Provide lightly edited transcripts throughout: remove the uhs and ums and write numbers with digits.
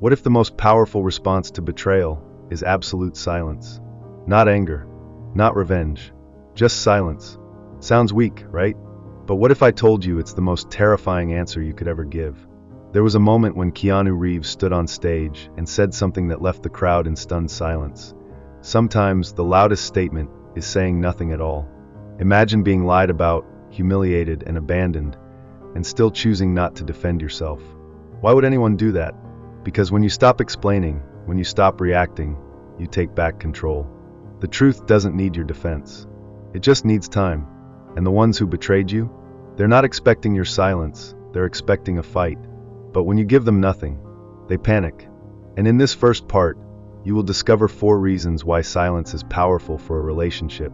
What if the most powerful response to betrayal is absolute silence? Not anger, not revenge, just silence. Sounds weak, right? But what if I told you it's the most terrifying answer you could ever give? There was a moment when Keanu Reeves stood on stage and said something that left the crowd in stunned silence. Sometimes the loudest statement is saying nothing at all. Imagine being lied about, humiliated, and abandoned, and still choosing not to defend yourself. Why would anyone do that? Because when you stop explaining, when you stop reacting, you take back control. The truth doesn't need your defense. It just needs time. And the ones who betrayed you, they're not expecting your silence, they're expecting a fight. But when you give them nothing, they panic. And in this first part, you will discover 4 reasons why silence is powerful for a relationship,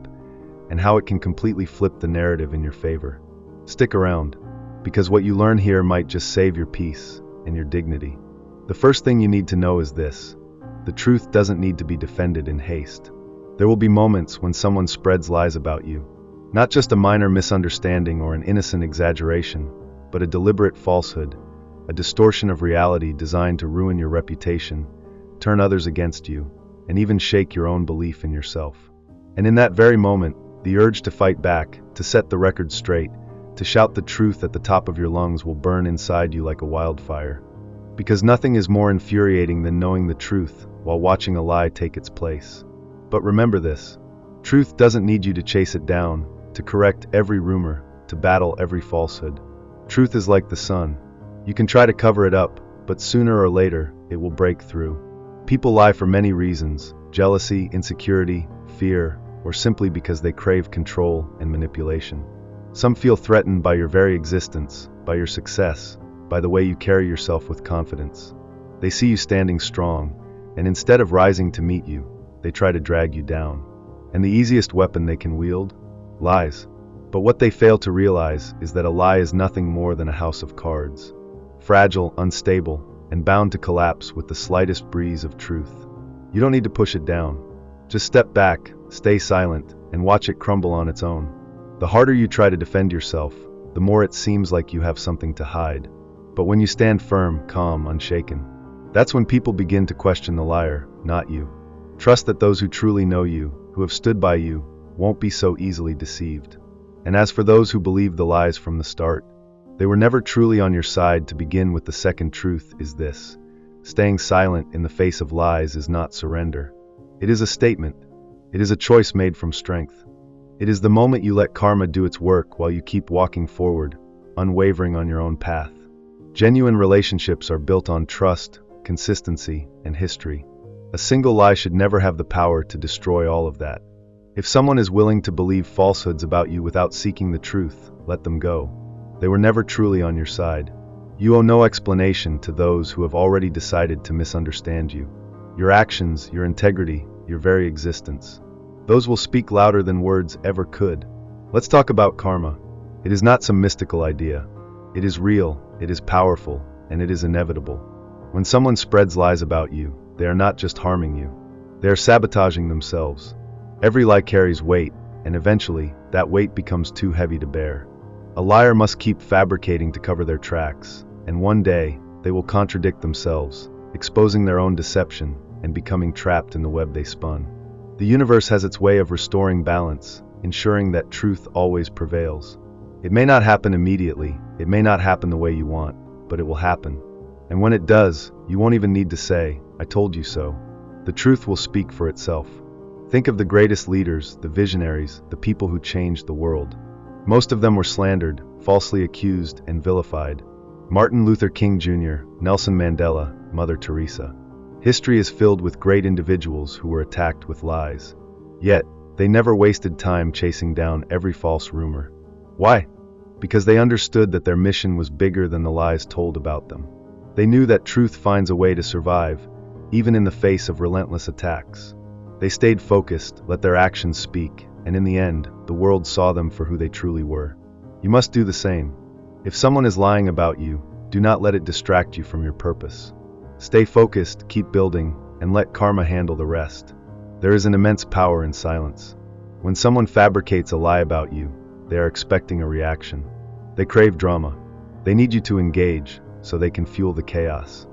and how it can completely flip the narrative in your favor. Stick around, because what you learn here might just save your peace and your dignity. The first thing you need to know is this: the truth doesn't need to be defended in haste. There will be moments when someone spreads lies about you. Not just a minor misunderstanding or an innocent exaggeration, but a deliberate falsehood, a distortion of reality designed to ruin your reputation, turn others against you, and even shake your own belief in yourself. And in that very moment, the urge to fight back, to set the record straight, to shout the truth at the top of your lungs will burn inside you like a wildfire. Because nothing is more infuriating than knowing the truth while watching a lie take its place. But remember this: truth doesn't need you to chase it down, to correct every rumor, to battle every falsehood. Truth is like the sun. You can try to cover it up, but sooner or later, it will break through. People lie for many reasons: jealousy, insecurity, fear, or simply because they crave control and manipulation. Some feel threatened by your very existence, by your success, by the way you carry yourself with confidence. They see you standing strong, and instead of rising to meet you, they try to drag you down. And the easiest weapon they can wield? Lies. But what they fail to realize is that a lie is nothing more than a house of cards. Fragile, unstable, and bound to collapse with the slightest breeze of truth. You don't need to push it down. Just step back, stay silent, and watch it crumble on its own. The harder you try to defend yourself, the more it seems like you have something to hide. But when you stand firm, calm, unshaken, that's when people begin to question the liar, not you. Trust that those who truly know you, who have stood by you, won't be so easily deceived. And as for those who believed the lies from the start, they were never truly on your side. To begin with, the second truth is this: staying silent in the face of lies is not surrender. It is a statement. It is a choice made from strength. It is the moment you let karma do its work while you keep walking forward, unwavering on your own path. Genuine relationships are built on trust, consistency, and history. A single lie should never have the power to destroy all of that. If someone is willing to believe falsehoods about you without seeking the truth, let them go. They were never truly on your side. You owe no explanation to those who have already decided to misunderstand you. Your actions, your integrity, your very existence, those will speak louder than words ever could. Let's talk about karma. It is not some mystical idea. It is real, it is powerful, and it is inevitable. When someone spreads lies about you, they are not just harming you. They are sabotaging themselves. Every lie carries weight, and eventually, that weight becomes too heavy to bear. A liar must keep fabricating to cover their tracks, and one day, they will contradict themselves, exposing their own deception and becoming trapped in the web they spun. The universe has its way of restoring balance, ensuring that truth always prevails. It may not happen immediately, it may not happen the way you want, but it will happen. And when it does, you won't even need to say, "I told you so." The truth will speak for itself. Think of the greatest leaders, the visionaries, the people who changed the world. Most of them were slandered, falsely accused, and vilified. Martin Luther King Jr., Nelson Mandela, Mother Teresa. History is filled with great individuals who were attacked with lies. Yet, they never wasted time chasing down every false rumor. Why? Because they understood that their mission was bigger than the lies told about them. They knew that truth finds a way to survive, even in the face of relentless attacks. They stayed focused, let their actions speak, and in the end, the world saw them for who they truly were. You must do the same. If someone is lying about you, do not let it distract you from your purpose. Stay focused, keep building, and let karma handle the rest. There is an immense power in silence. When someone fabricates a lie about you, they are expecting a reaction. They crave drama. They need you to engage, so they can fuel the chaos.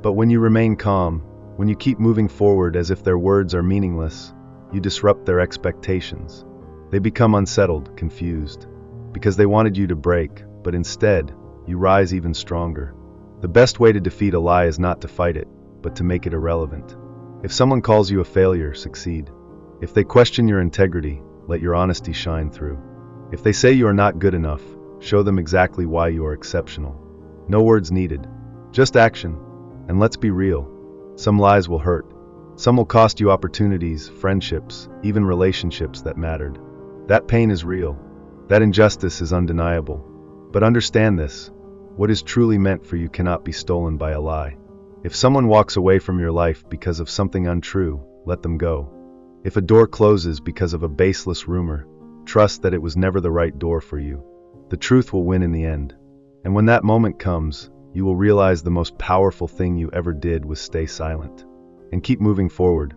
But when you remain calm, when you keep moving forward as if their words are meaningless, you disrupt their expectations. They become unsettled, confused, because they wanted you to break, but instead, you rise even stronger. The best way to defeat a lie is not to fight it, but to make it irrelevant. If someone calls you a failure, succeed. If they question your integrity, let your honesty shine through. If they say you are not good enough, show them exactly why you are exceptional. No words needed, just action. And let's be real, some lies will hurt. Some will cost you opportunities, friendships, even relationships that mattered. That pain is real. That injustice is undeniable. But understand this, what is truly meant for you cannot be stolen by a lie. If someone walks away from your life because of something untrue, let them go. If a door closes because of a baseless rumor, trust that it was never the right door for you. The truth will win in the end. And when that moment comes, you will realize the most powerful thing you ever did was stay silent and keep moving forward.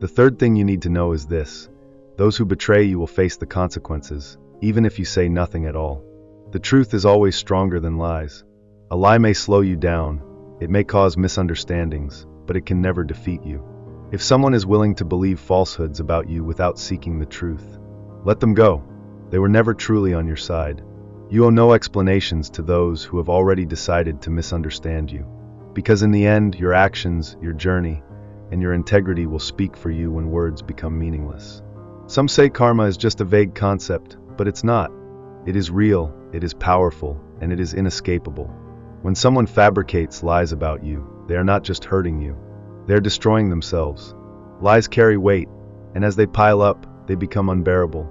The third thing you need to know is this: those who betray you will face the consequences, even if you say nothing at all. The truth is always stronger than lies. A lie may slow you down, it may cause misunderstandings, but it can never defeat you. If someone is willing to believe falsehoods about you without seeking the truth, let them go. They were never truly on your side. You owe no explanations to those who have already decided to misunderstand you. Because in the end, your actions, your journey, and your integrity will speak for you when words become meaningless. Some say karma is just a vague concept, but it's not. It is real, it is powerful, and it is inescapable. When someone fabricates lies about you, they are not just hurting you, they are destroying themselves. Lies carry weight, and as they pile up, they become unbearable.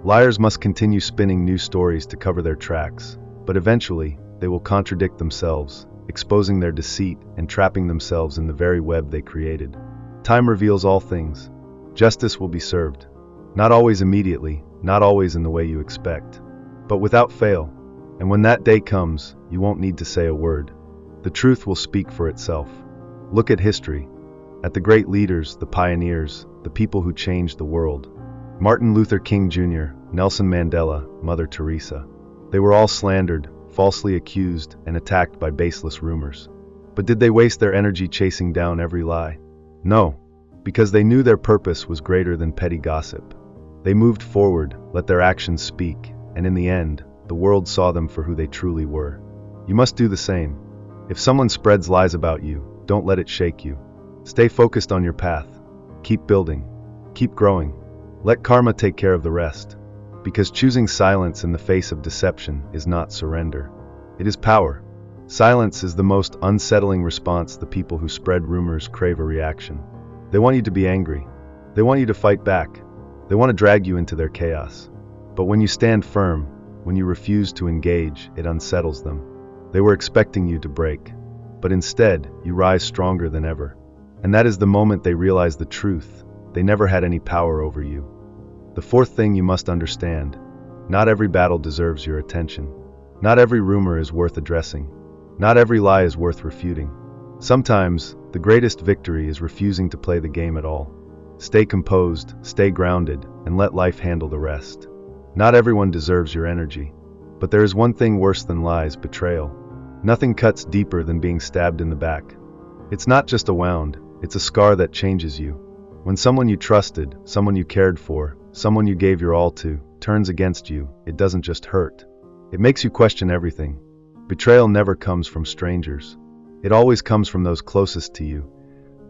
Liars must continue spinning new stories to cover their tracks, but eventually, they will contradict themselves, exposing their deceit and trapping themselves in the very web they created. Time reveals all things. Justice will be served. Not always immediately, not always in the way you expect, but without fail. And when that day comes, you won't need to say a word. The truth will speak for itself. Look at history. At the great leaders, the pioneers, the people who changed the world. Martin Luther King Jr., Nelson Mandela, Mother Teresa. They were all slandered, falsely accused, and attacked by baseless rumors. But did they waste their energy chasing down every lie? No, because they knew their purpose was greater than petty gossip. They moved forward, let their actions speak, and in the end, the world saw them for who they truly were. You must do the same. If someone spreads lies about you, don't let it shake you. Stay focused on your path. Keep building. Keep growing. Let karma take care of the rest. Because choosing silence in the face of deception is not surrender. It is power. Silence is the most unsettling response the people who spread rumors crave a reaction. They want you to be angry. They want you to fight back. They want to drag you into their chaos. But when you stand firm, when you refuse to engage, it unsettles them. They were expecting you to break. But instead, you rise stronger than ever. And that is the moment they realize the truth. They never had any power over you. The fourth thing you must understand: not every battle deserves your attention. Not every rumor is worth addressing. Not every lie is worth refuting. Sometimes, the greatest victory is refusing to play the game at all. Stay composed, stay grounded, and let life handle the rest. Not everyone deserves your energy. But there is one thing worse than lies: betrayal. Nothing cuts deeper than being stabbed in the back. It's not just a wound, it's a scar that changes you. When someone you trusted, someone you cared for, someone you gave your all to, turns against you, it doesn't just hurt. It makes you question everything. Betrayal never comes from strangers. It always comes from those closest to you.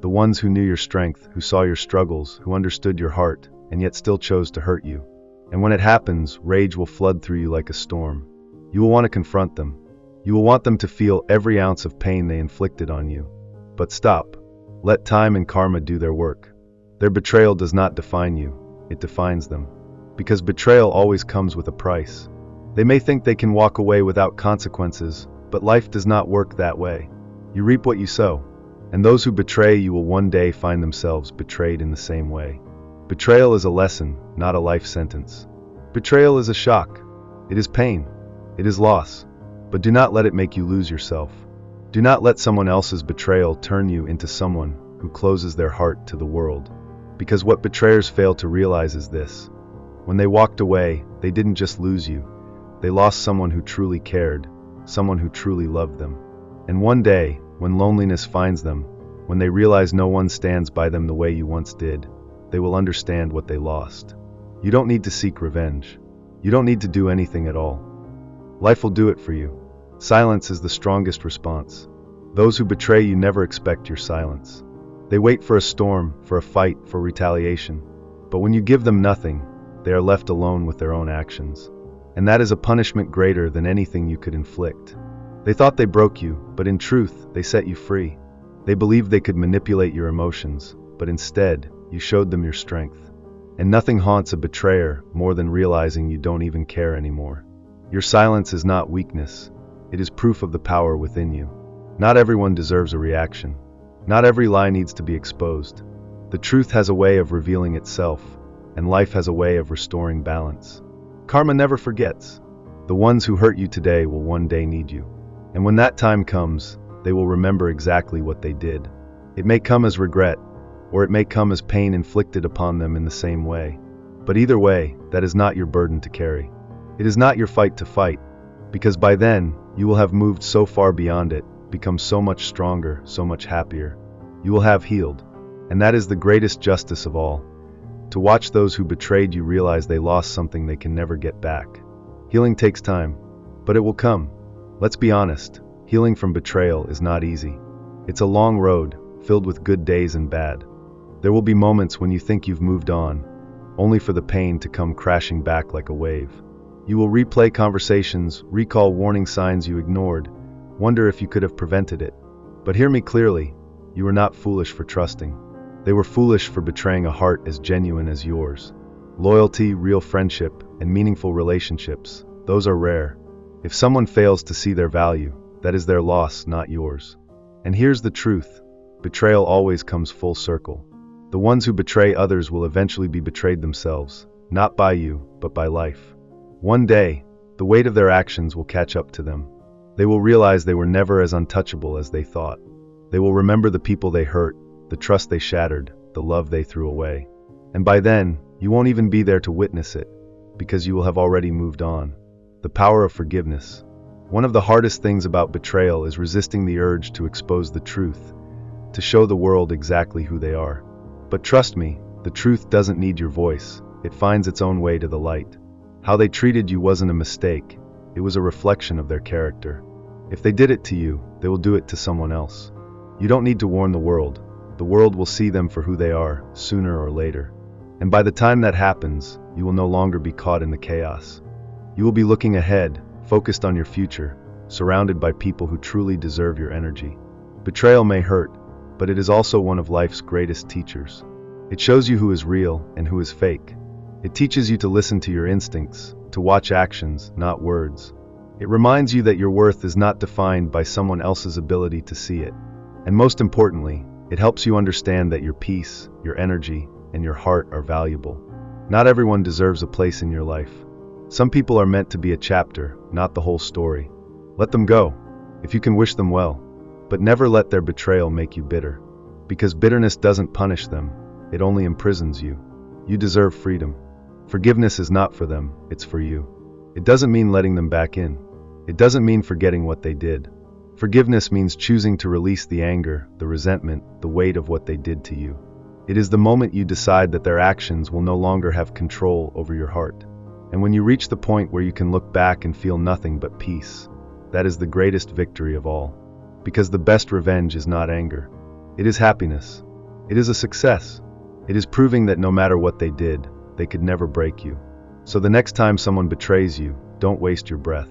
The ones who knew your strength, who saw your struggles, who understood your heart, and yet still chose to hurt you. And when it happens, rage will flood through you like a storm. You will want to confront them. You will want them to feel every ounce of pain they inflicted on you. But stop. Let time and karma do their work. Their betrayal does not define you, it defines them. Because betrayal always comes with a price. They may think they can walk away without consequences, but life does not work that way. You reap what you sow, and those who betray you will one day find themselves betrayed in the same way. Betrayal is a lesson, not a life sentence. Betrayal is a shock. It is pain. It is loss. But do not let it make you lose yourself. Do not let someone else's betrayal turn you into someone who closes their heart to the world. Because what betrayers fail to realize is this: when they walked away, they didn't just lose you. They lost someone who truly cared, someone who truly loved them. And one day, when loneliness finds them, when they realize no one stands by them the way you once did, they will understand what they lost. You don't need to seek revenge. You don't need to do anything at all. Life will do it for you. Silence is the strongest response. Those who betray you never expect your silence. They wait for a storm, for a fight, for retaliation. But when you give them nothing, they are left alone with their own actions. And that is a punishment greater than anything you could inflict. They thought they broke you, but in truth, they set you free. They believed they could manipulate your emotions, but instead, you showed them your strength. And nothing haunts a betrayer more than realizing you don't even care anymore. Your silence is not weakness. It is proof of the power within you. Not everyone deserves a reaction. Not every lie needs to be exposed. The truth has a way of revealing itself, and life has a way of restoring balance. Karma never forgets. The ones who hurt you today will one day need you. And when that time comes, they will remember exactly what they did. It may come as regret, or it may come as pain inflicted upon them in the same way. But either way, that is not your burden to carry. It is not your fight to fight, because by then, you will have moved so far beyond it, become so much stronger, so much happier. You will have healed. And that is the greatest justice of all. To watch those who betrayed you realize they lost something they can never get back. Healing takes time, but it will come. Let's be honest, healing from betrayal is not easy. It's a long road, filled with good days and bad. There will be moments when you think you've moved on, only for the pain to come crashing back like a wave. You will replay conversations, recall warning signs you ignored, wonder if you could have prevented it. But hear me clearly, you were not foolish for trusting. They were foolish for betraying a heart as genuine as yours. Loyalty, real friendship, and meaningful relationships, those are rare. If someone fails to see their value, that is their loss, not yours. And here's the truth, betrayal always comes full circle. The ones who betray others will eventually be betrayed themselves, not by you, but by life. One day, the weight of their actions will catch up to them. They will realize they were never as untouchable as they thought. They will remember the people they hurt, the trust they shattered, the love they threw away. And by then, you won't even be there to witness it, because you will have already moved on. The power of forgiveness. One of the hardest things about betrayal is resisting the urge to expose the truth, to show the world exactly who they are. But trust me, the truth doesn't need your voice. It finds its own way to the light. How they treated you wasn't a mistake. It was a reflection of their character. If they did it to you, they will do it to someone else. You don't need to warn the world. The world will see them for who they are, sooner or later. And by the time that happens, you will no longer be caught in the chaos. You will be looking ahead, focused on your future, surrounded by people who truly deserve your energy. Betrayal may hurt, but it is also one of life's greatest teachers. It shows you who is real and who is fake. It teaches you to listen to your instincts, to watch actions, not words. It reminds you that your worth is not defined by someone else's ability to see it. And most importantly, it helps you understand that your peace, your energy, and your heart are valuable. Not everyone deserves a place in your life. Some people are meant to be a chapter, not the whole story. Let them go, if you can wish them well. But never let their betrayal make you bitter. Because bitterness doesn't punish them, it only imprisons you. You deserve freedom. Forgiveness is not for them, it's for you. It doesn't mean letting them back in. It doesn't mean forgetting what they did. Forgiveness means choosing to release the anger, the resentment, the weight of what they did to you. It is the moment you decide that their actions will no longer have control over your heart. And when you reach the point where you can look back and feel nothing but peace, that is the greatest victory of all. Because the best revenge is not anger. It is happiness. It is a success. It is proving that no matter what they did, they could never break you. So the next time someone betrays you, don't waste your breath.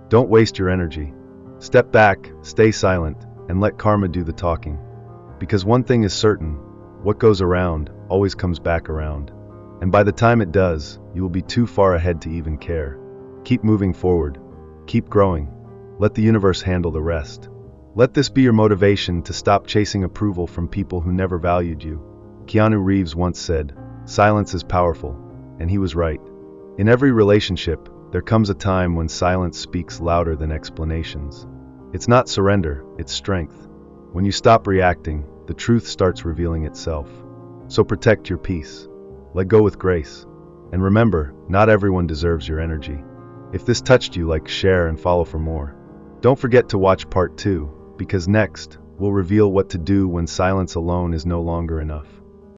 Don't waste your energy. Step back, stay silent, and let karma do the talking. Because one thing is certain, what goes around always comes back around. And by the time it does, you will be too far ahead to even care. Keep moving forward. Keep growing. Let the universe handle the rest. Let this be your motivation to stop chasing approval from people who never valued you. Keanu Reeves once said, "Silence is powerful," and he was right. In every relationship, there comes a time when silence speaks louder than explanations. It's not surrender, it's strength. When you stop reacting, the truth starts revealing itself. So protect your peace. Let go with grace. And remember, not everyone deserves your energy. If this touched you, like, share, and follow for more. Don't forget to watch part 2, because next, will reveal what to do when silence alone is no longer enough.